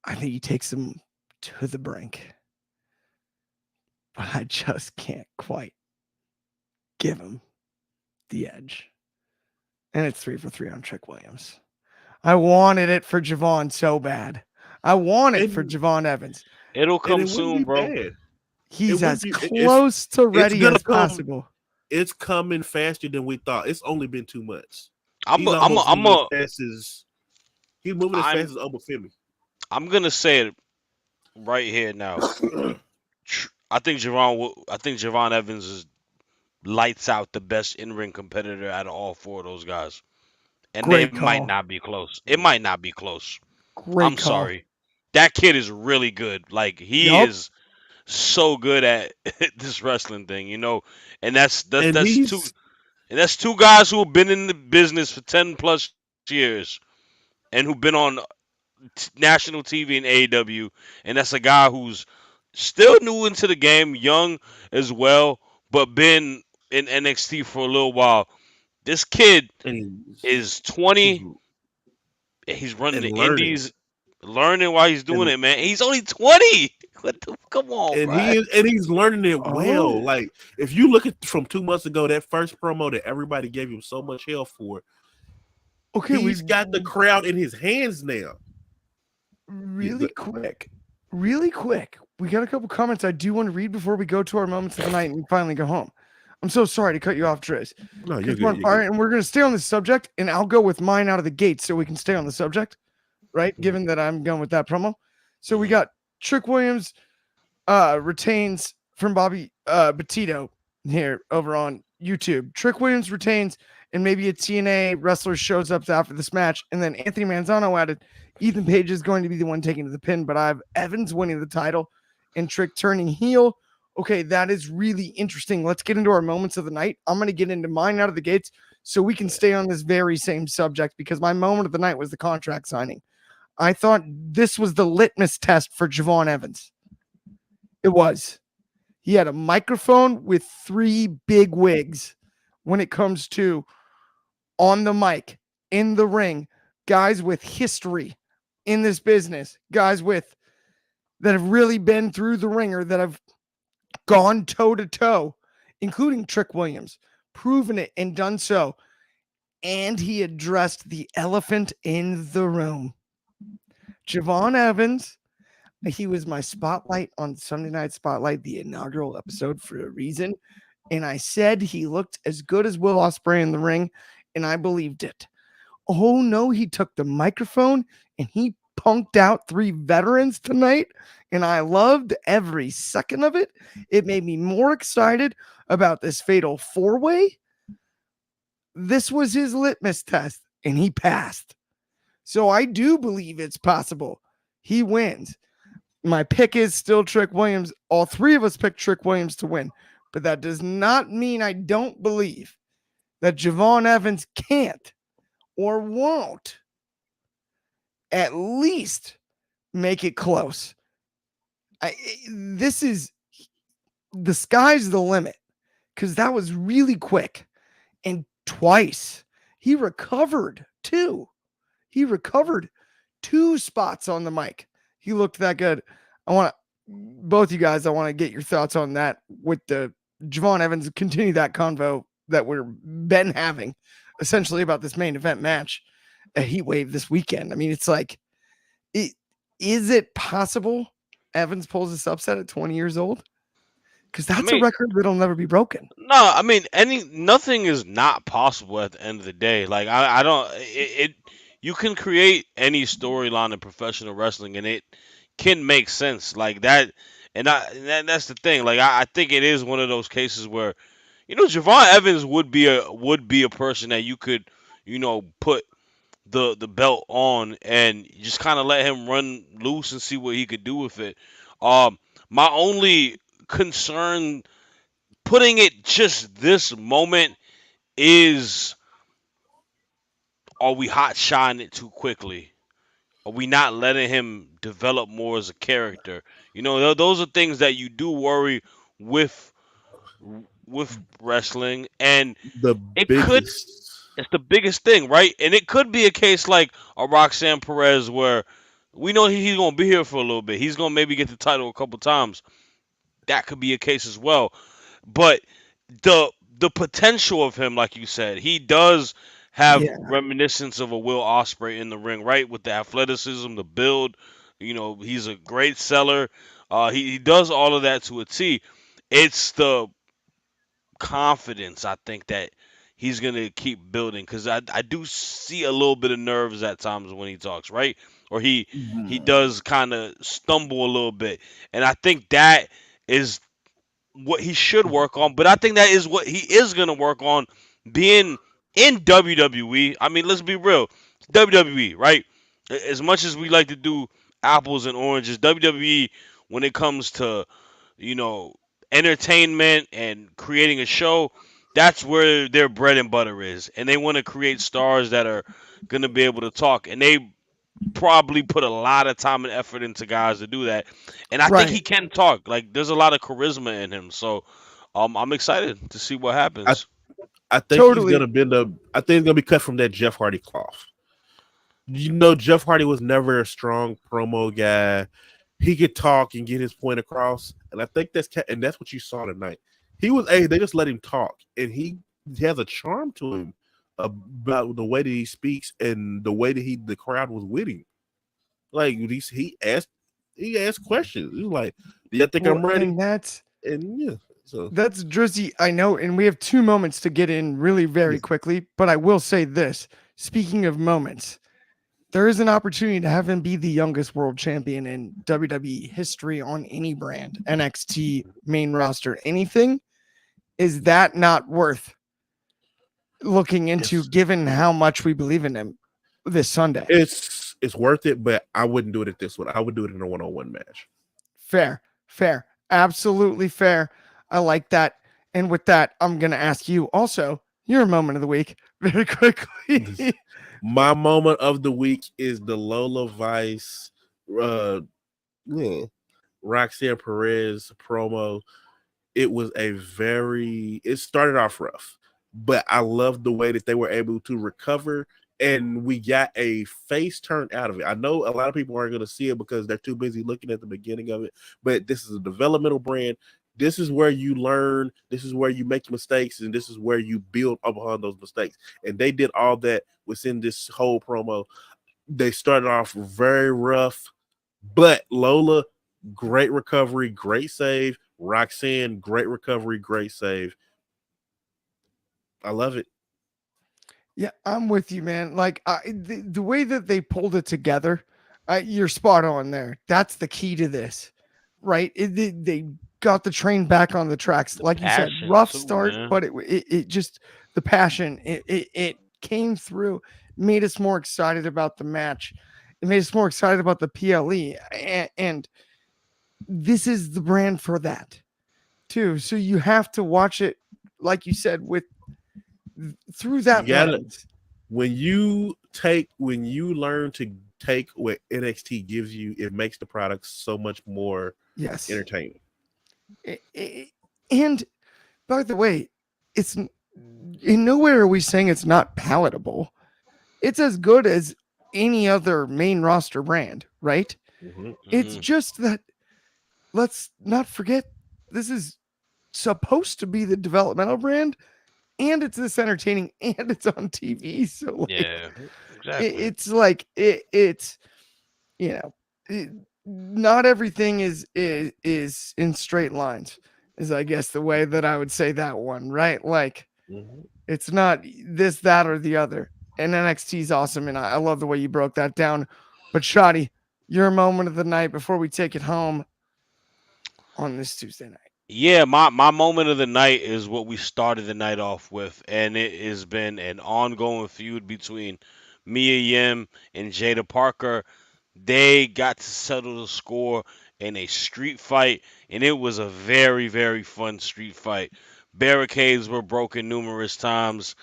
I think he takes him to the brink. But I just can't quite give him the edge. And it's 3 for 3 on Trick Williams. I wanted it for Javon so bad. I want it for Javon Evans. It'll And come it wouldn't be soon, bro. bad. He's wouldn't as be- close to ready gonna as come. possible. It's coming faster than we thought. It's only been 2 months. I'm He's a, I'm a, almost I'm moving a, as fast as he's moving as I'm fast as Obafemi. I'm gonna say it right here now. I think Javon Evans is lights out the best in ring competitor out of all four of those guys, and they Great might call. not be close. It might not be close. Great I'm call. sorry. That kid is really good. Like he Yup. is so good at this wrestling thing, and that's And that's two he's and that's two guys who have been in the business for 10 plus years. years and who've been on national TV and AEW, and that's a guy who's still new into the game, young as well, but been in NXT for a little while. This kid And is he's 20. He's running and the learning. indies, learning while he's doing And it, man. He's only 20. What the, come on, and bro. he's learning it well. Oh, Like if you look at from 2 months ago, that first promo that everybody gave him so much hell for, okay. We he's got the crowd in his hands now. really quick, really quick. We got a couple comments I do want to read before we go to our moments of the night and finally go home. I'm so sorry to cut you off, Trish. No, you're good. All right, and we're gonna stay on this subject, and I'll go with mine out of the gate so we can stay on the subject, right? Given that I'm going with that promo. So we got Trick Williams retains from Bobby Petito here over on YouTube. Trick Williams retains, and maybe a TNA wrestler shows up after this match. And then Anthony Manzano added, Ethan Page is going to be the one taking to the pin, but I have Evans winning the title and Trick turning heel. Okay, that is really interesting. Let's get into our moments of the night. I'm going to get into mine out of the gates so we can stay on this very same subject because my moment of the night was the contract signing. I thought this was the litmus test for Javon Evans. It was. He had a microphone with 3 big wigs when it comes to on the mic, in the ring, guys with history in this business, guys with that have really been through the ringer, that have gone toe to toe, including Trick Williams, proven it and done so. And he addressed the elephant in the room. Javon Evans, he was my spotlight on Sunday Night Spotlight, the inaugural episode, for a reason. And I said he looked as good as Will Ospreay in the ring, and I believed it. Oh no, he took the microphone and he punked out 3 veterans tonight, and I loved every second of it. It made me more excited about this fatal 4-way. This was his litmus test, and he passed. So I do believe it's possible he wins. My pick is still Trick Williams. All 3 of us picked Trick Williams to win, but that does not mean I don't believe that Javon Evans can't or won't at least make it close. This is the sky's the limit because that was really quick. And twice he recovered too. He recovered 2 spots on the mic. He looked that good. I want to, both you guys, I want to get your thoughts on that with the Javon Evans, continue that convo that we're been having essentially about this main event match, a heat wave this weekend. I mean, it's like, is it possible Evans pulls this upset at 20 years old? Because that's a record that'll never be broken. No, I mean, nothing is not possible at the end of the day. Like I don't you can create any storyline in professional wrestling and it can make sense like that. And that's the thing. Like I think it is one of those cases where Javon Evans would be a person that you could put the belt on and just kind of let him run loose and see what he could do with it. My only concern putting it just this moment is, are we hot shotting it too quickly? Are we not letting him develop more as a character? Those are things that you do worry with wrestling, and The it could. biggest. It's the biggest thing, right? And it could be a case like a Roxanne Perez where we know he's gonna be here for a little bit. He's gonna maybe get the title a couple times. That could be a case as well. But the potential of him, like you said, he does have reminiscence of a Will Ospreay in the ring, right? With the athleticism, the build. He's a great seller. He does all of that to a T. It's the confidence, I think, that he's gonna keep building because I do see a little bit of nerves at times when he talks, right? Or he does kind of stumble a little bit, and I think that is what he should work on. But I think that is what he is gonna work on being in WWE. I mean, let's be real, WWE, right? As much as we like to do apples and oranges, WWE when it comes to you know entertainment and creating a show, that's where their bread and butter is, and they want to create stars that are going to be able to talk, and they probably put a lot of time and effort into guys to do that. And I think Right. he can talk. Like there's a lot of charisma in him, so I'm excited to see what I happens. I think he's Totally. gonna bend up. I think he's gonna be cut from that Jeff Hardy cloth. You know, Jeff Hardy was never a strong promo guy. He could talk and get his point across, and I think that's what you saw tonight. He was a they just let him talk, and he has a charm to him about the way that he speaks and the way that the crowd was with him. Like he asked questions. He was like, "Do you think Well, I'm ready?" and And yeah, so that's Drizzy. I know, and we have 2 moments to get in really very yes, quickly. But I will say this: speaking of moments, there is an opportunity to have him be the youngest world champion in WWE history on any brand, NXT, main roster, anything. Is that not worth looking into, it's given how much we believe in him this Sunday? it's worth it, but I wouldn't do it at this one. I would do it in a one-on-one match. Fair, fair, absolutely fair. I like that. And with that, I'm going to ask you also your moment of the week very quickly. My moment of the week is the Lola Vice, uh, yeah, Roxanne Perez promo. It started off rough, but I loved the way that they were able to recover and we got a face turn out of it. I know a lot of people aren't going to see it because they're too busy looking at the beginning of it, but this is a developmental brand. This is where you learn, this is where you make mistakes, and this is where you build upon those mistakes. And they did all that within this whole promo. They started off very rough, but Lola, great recovery, great save. Roxanne, great recovery, great save. I love it. Yeah, I'm with you, man. Like the way that they pulled it together, you're spot on there. That's the key to this, right? They got the train back on the tracks, The like you said. passion Rough too, start, man. but it just the passion. It came through, made us more excited about the match. It made us more excited about the PLE, and this is the brand for that too. So you have to watch it, like you said, with through You that gotta lens. when you learn to take what NXT gives you, it makes the product so much more Yes. entertaining. And by the way, it's in nowhere are we saying it's not palatable. It's as good as any other main roster brand, right? Mm-hmm. It's Hmm. just that let's not forget this is supposed to be the developmental brand and it's this entertaining and it's on TV. So like Yeah, exactly. it's like it's you know, it, not everything is in straight lines. Is I guess the way that I would say that one, right? Like Mm-hmm. it's not this, that, or the other. And NXT is awesome, and I love the way you broke that down. But Shoddy, your moment of the night before we take it home on this Tuesday night. Yeah, my moment of the night is what we started the night off with, and it has been an ongoing feud between Mia Yim and Jada Parker. They got to settle the score in a street fight, and it was a very, very fun street fight. Barricades were broken numerous times.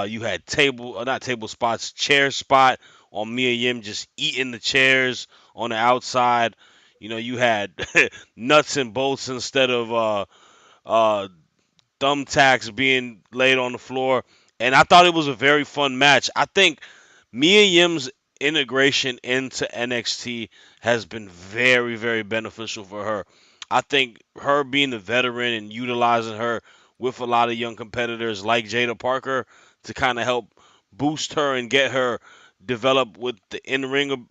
You had not table spots, chair spot on Mia Yim just eating the chairs on the outside. You know, you had nuts and bolts instead of uh, thumbtacks being laid on the floor. And I thought it was a very fun match. I think Mia Yim's integration into NXT has been very, very beneficial for her. I think her being the veteran and utilizing her with a lot of young competitors like Jada Parker to kind of help boost her and get her develop with the in-ring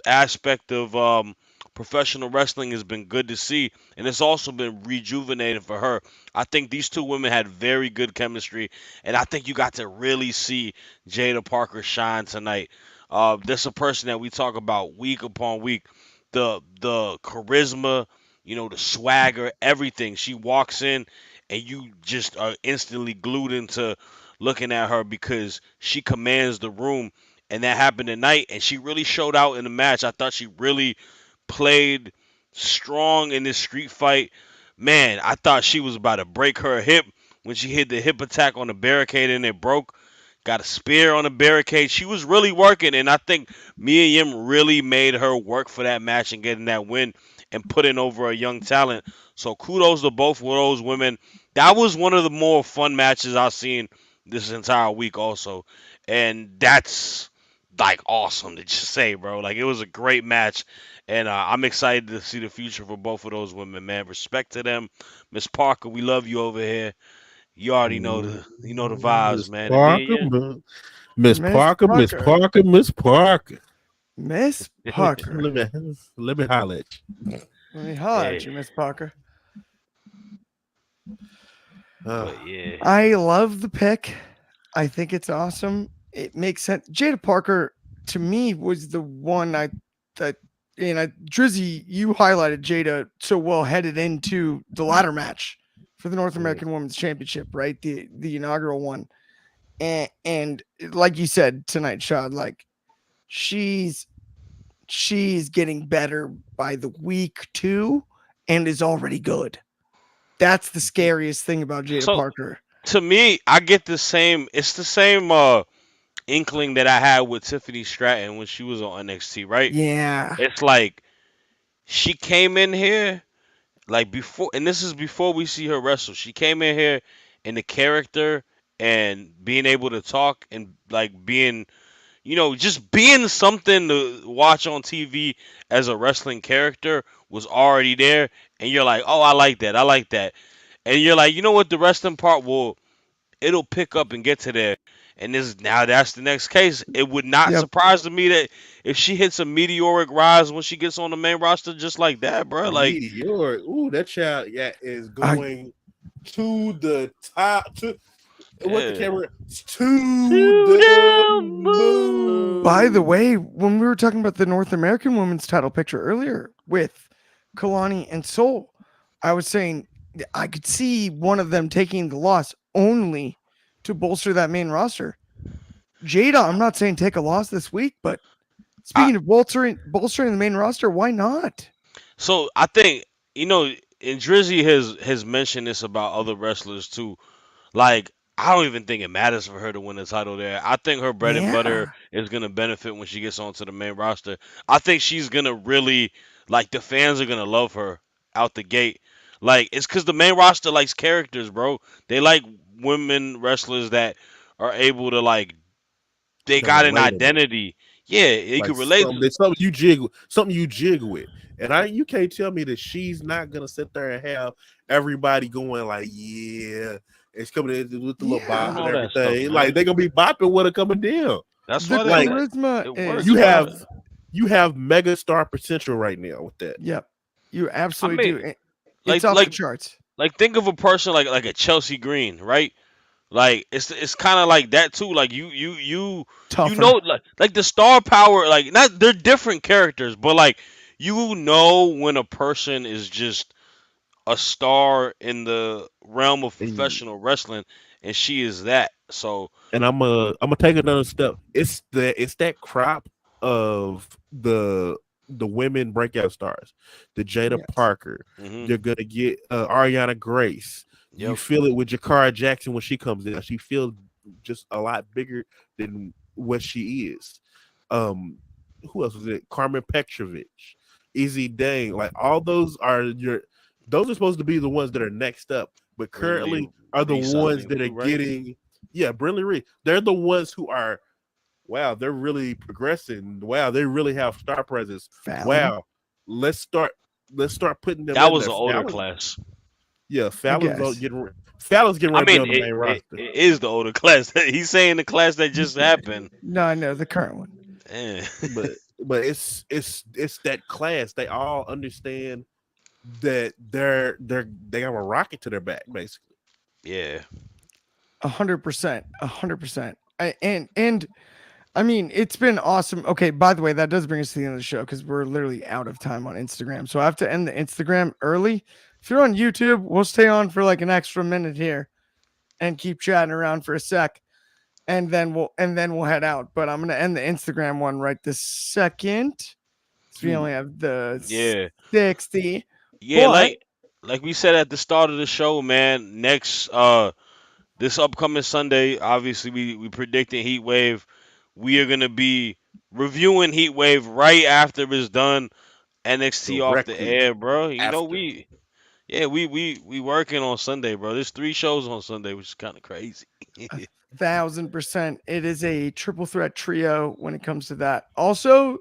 aspect of professional wrestling has been good to see, and it's also been rejuvenating for her. I think these two women had very good chemistry, and I think you got to really see Jada Parker shine tonight. This a person that we talk about week upon week. The charisma, the swagger, everything. She walks in, and you just are instantly glued into looking at her because she commands the room, and that happened tonight, and she really showed out in the match. I thought she really played strong in this street fight. Man, I thought she was about to break her hip when she hit the hip attack on the barricade and it broke. Got a spear on the barricade. She was really working, and I think Mia Yim really made her work for that match and getting that win and putting over a young talent. So kudos to both of those women. That was one of the more fun matches I've seen this entire week, also, and that's like awesome to just say, bro. Like it was a great match, and I'm excited to see the future for both of those women, man. Respect to them, Miss Parker. We love you over here. You already know the vibes, Miss man. And then Parker, yeah, Miss Miss Parker, Miss Parker. Parker, Miss Parker. Miss Parker. Let me holler at you. Let me holler at hey, you, Miss Parker. Uh, but yeah, I love the pick. I think it's awesome. It makes sense. Jada Parker to me was the one that Drizzy, you highlighted Jada so well headed into the ladder match for the North American Women's Championship, right? The inaugural one. And like you said tonight, Shad, like she's getting better by the week too and is already good. That's the scariest thing about Jada so Parker. to me, I get the same. It's the same inkling that I had with Tiffany Stratton when she was on NXT, right? Yeah. It's like she came in here like before, and this is before we see her wrestle. She came in here in the character and being able to talk and like being, just being something to watch on TV as a wrestling character was already there. And you're like, oh, I like that. I like that. And you're like, you know what? The wrestling part it'll pick up and get to there. And this now that's the next case. It would not Yep. surprise me that if she hits a meteoric rise when she gets on the main roster just like that, bro. Like, Meteor. Ooh, that child, yeah, is I going to the top. To what the yeah. camera? To To the the By the moon. moon. way, when we were talking about the North American women's title picture earlier with Kalani and Soul, I was saying I could see one of them taking the loss only to bolster that main roster. Jada, I'm not saying take a loss this week, but I, speaking of bolstering the main roster, why not? so I think and Drizzy has mentioned this about other wrestlers too. Like, I don't even think it matters for her to win the title there. I think her bread and butter Yeah. is gonna benefit when she gets onto the main roster. I think she's gonna really like the fans are gonna love her out the gate. Like, it's because the main roster likes characters, bro. They like women wrestlers that are able to like they They're got an relatable. identity. Yeah, you Like can relate. something you jig with. And you can't tell me that she's not gonna sit there and have everybody going like, yeah, it's coming in with the little I bop don't Yeah. and know that stuff, everything. Like man. they're gonna be bopping with her coming down. That's The why Like charisma it is you works, have man. felt. you have mega star potential right now with that. Yep. You I absolutely mean, do. It's like off the like charts. like think of a person like a Chelsea Green, right? Like it's kind of like that too. Like you know Tougher. like the star power. Like not they're different characters, but like you know when a person is just a star in the realm of And professional wrestling, and she is that. So I'm gonna take another step. It's that crop of the women breakout stars, the Jada Yes. Parker. hmm You're gonna get Ariana Grace. You yep. feel it with Jakara Jackson when she comes in. She feels just a lot bigger than what she is. Um, who else was it? Carmen Petrovich, Izzy Dang. Like all those are supposed to be the ones that are next up, but Brinley currently are the Reese, I ones think that are too, right? getting Brinley Reed. They're the ones who are wow, they're really progressing. Wow, they really have star presence. Fallon, Wow. Let's start putting them That in was there. the older class. I guess. Fallon's getting I ready to be mean, on the main roster. it is the older class. He's saying the class that just happened. No, I know the current one. Eh. But it's that class. They all understand that they have a rocket to their back, basically. yeah. 100%. 100%. And I mean, it's been awesome. Okay, by the way, that does bring us to the end of the show because we're literally out of time on Instagram. So I have to end the Instagram early. If you're on YouTube, we'll stay on for like an extra minute here and keep chatting around for a sec. And then we'll head out. But I'm gonna end the Instagram one right this second. So we only have the Yeah. 60. Yeah, But like we said at the start of the show, man, next this upcoming Sunday, obviously we predicting Heat Wave. We are gonna be reviewing Heat Wave right after it's done. NXT off the Directly air, bro. You know after. we working on Sunday, bro. There's 3 shows on Sunday, which is kind of crazy. 1,000%. It is a triple threat trio when it comes to that. Also,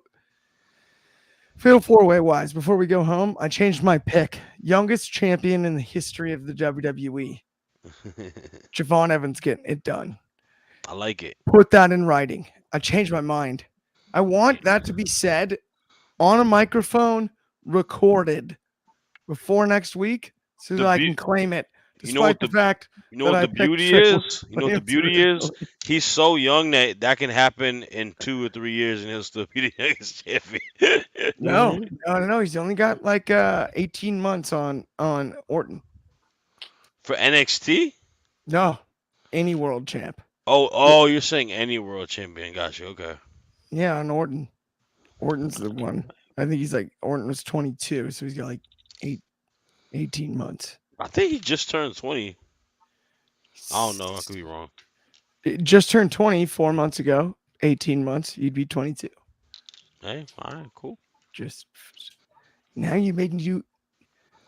fatal 4-way wise, before we go home, I changed my pick. Youngest champion in the history of the WWE. Javon Evans getting it done. I like it. Put that in writing. I changed my mind. I want that to be said on a microphone, recorded before next week, so The that I beau- can claim it, you know despite what the the fact you know that what I the picked beauty Triple is? You know what the Lance beauty is? originally. He's so young that can happen in 2 or 3 years, and he'll still be the youngest champion. No, Mhm. no. He's only got like 18 months on Orton. For NXT? No, any world champ. Oh, you're saying any world champion? Gotcha. Okay. Yeah, on Orton. Orton's the one. I think he's like Orton was 22, so he's got like 18 months. I think he just turned 20. I don't know. I could be wrong. It just turned 20 4 months ago. 18 months, you'd be 22. Hey, all right, cool. Just now you made me do.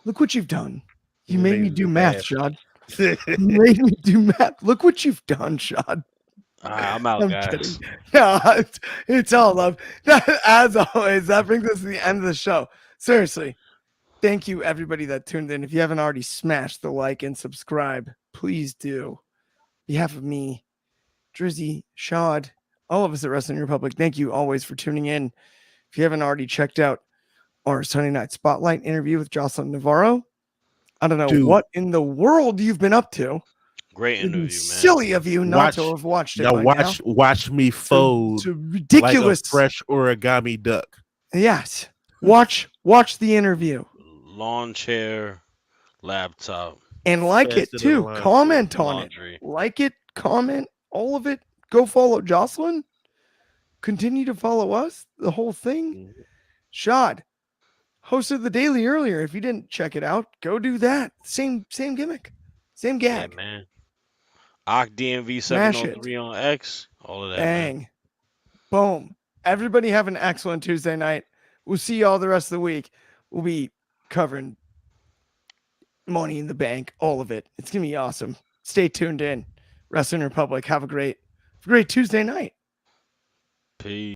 Look what you've done. You You made made me me do do math, math. Shad. You made me do math. Look what you've done, Shad. All right, I'm out, I'm guys. kidding. Yeah, it's all love. As always, that brings us to the end of the show. Seriously, thank you, everybody that tuned in. If you haven't already smashed the like and subscribe, please do. On behalf of me, Drizzy, Shad, all of us at Wrestling Republic, thank you always for tuning in. If you haven't already checked out our Sunday Night Spotlight interview with Jocelyn Navarro, I don't know Dude, what in the world you've been up to. Great It'd be interview, man. silly of you not to watch have watched it now. by now. Watch me fold It's a like a ridiculous. fresh origami duck. Yes. Watch the interview Lawn chair, laptop, and like it Faster than too. laundry. Comment on laundry. it. Like it, comment, all of it. Go follow Jocelyn. Continue to follow us. The whole thing. Mhm. Shad hosted the daily earlier. If you didn't check it out, go do that. Same gimmick. Same Yeah, gag. man. OCDMV Smash 703 on X. All of that, man. Bang. Boom. Everybody have an excellent Tuesday night. We'll see you all the rest of the week. We'll be covering Money in the Bank, all of it. It's gonna be awesome. Stay tuned in. Wrestling Republic. Have a great Tuesday night. Peace.